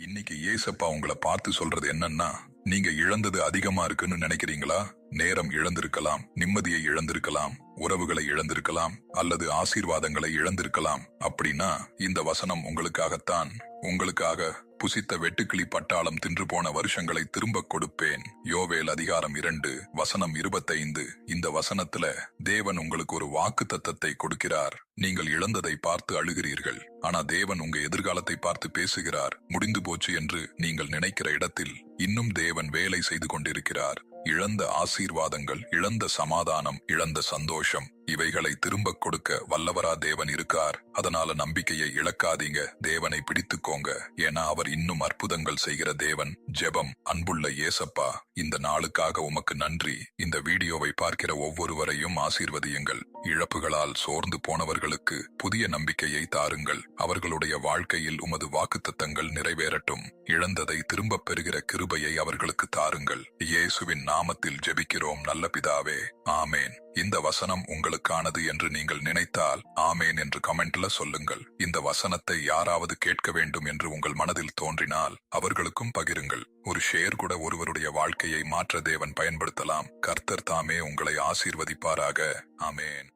இன்னைக்கு ஏசப்பா உங்களை பார்த்து சொல்றது என்னன்னா, நீங்க இழந்தது அதிகமா இருக்குன்னு நினைக்கிறீங்களா? நேரம் இழந்திருக்கலாம், நிம்மதியை இழந்திருக்கலாம், உறவுகளை இழந்திருக்கலாம், அல்லது ஆசீர்வாதங்களை இழந்திருக்கலாம். அப்படின்னா இந்த வசனம் உங்களுக்காகத்தான். உங்களுக்காக புசித்த வெட்டுக்கிளி பட்டாளம் தின்று போன வருஷங்களை திரும்ப கொடுப்பேன். யோவேல் அதிகாரம் 2 வசனம் 25. இந்த வசனத்துல தேவன் உங்களுக்கு ஒரு வாக்கு தத்தத்தை கொடுக்கிறார். நீங்கள் இழந்ததை பார்த்து அழுகிறீர்கள், ஆனா தேவன் உங்க எதிர்காலத்தை பார்த்து பேசுகிறார். முடிந்து போச்சு என்று நீங்கள் நினைக்கிற இடத்தில் இன்னும் தேவன் வேலை செய்து கொண்டிருக்கிறார். இழந்த ஆசீர்வாதங்கள், இழந்த சமாதானம், இழந்த சந்தோஷம், இவைகளை திரும்ப கொடுக்க வல்லவரா தேவன் இருக்கார். அதனால நம்பிக்கையை இழக்காதீங்க, தேவனை பிடித்துக்கோங்க. ஏன்னா அவர் இன்னும் அற்புதங்கள் செய்கிற தேவன். ஜெபம். அன்புள்ள ஏசப்பா, இந்த நாளுக்காக உமக்கு நன்றி. இந்த வீடியோவை பார்க்கிற ஒவ்வொருவரையும் ஆசீர்வதியுங்கள். இழப்புகளால் சோர்ந்து போனவர்களுக்கு புதிய நம்பிக்கையை தாருங்கள். அவர்களுடைய வாழ்க்கையில் உமது வாக்குத்தத்தங்கள் நிறைவேறட்டும். இழந்ததை திரும்பப் பெறுகிற கிருபையை அவர்களுக்கு தாருங்கள். இயேசுவின் நாமத்தில் ஜெபிக்கிறோம் நல்ல பிதாவே, ஆமேன். இந்த வசனம் உங்களுக்கானது என்று நீங்கள் நினைத்தால் ஆமேன் என்று கமெண்ட்ல சொல்லுங்கள். இந்த வசனத்தை யாராவது கேட்க வேண்டும் என்று உங்கள் மனதில் தோன்றினால் அவர்களுக்கும் பகிருங்கள். ஒரு ஷேர் கூட ஒருவருடைய வாழ்க்கையை மாற்ற தேவன் பயன்படுத்தலாம். கர்த்தர் தாமே உங்களை ஆசீர்வதிப்பாராக. ஆமேன்.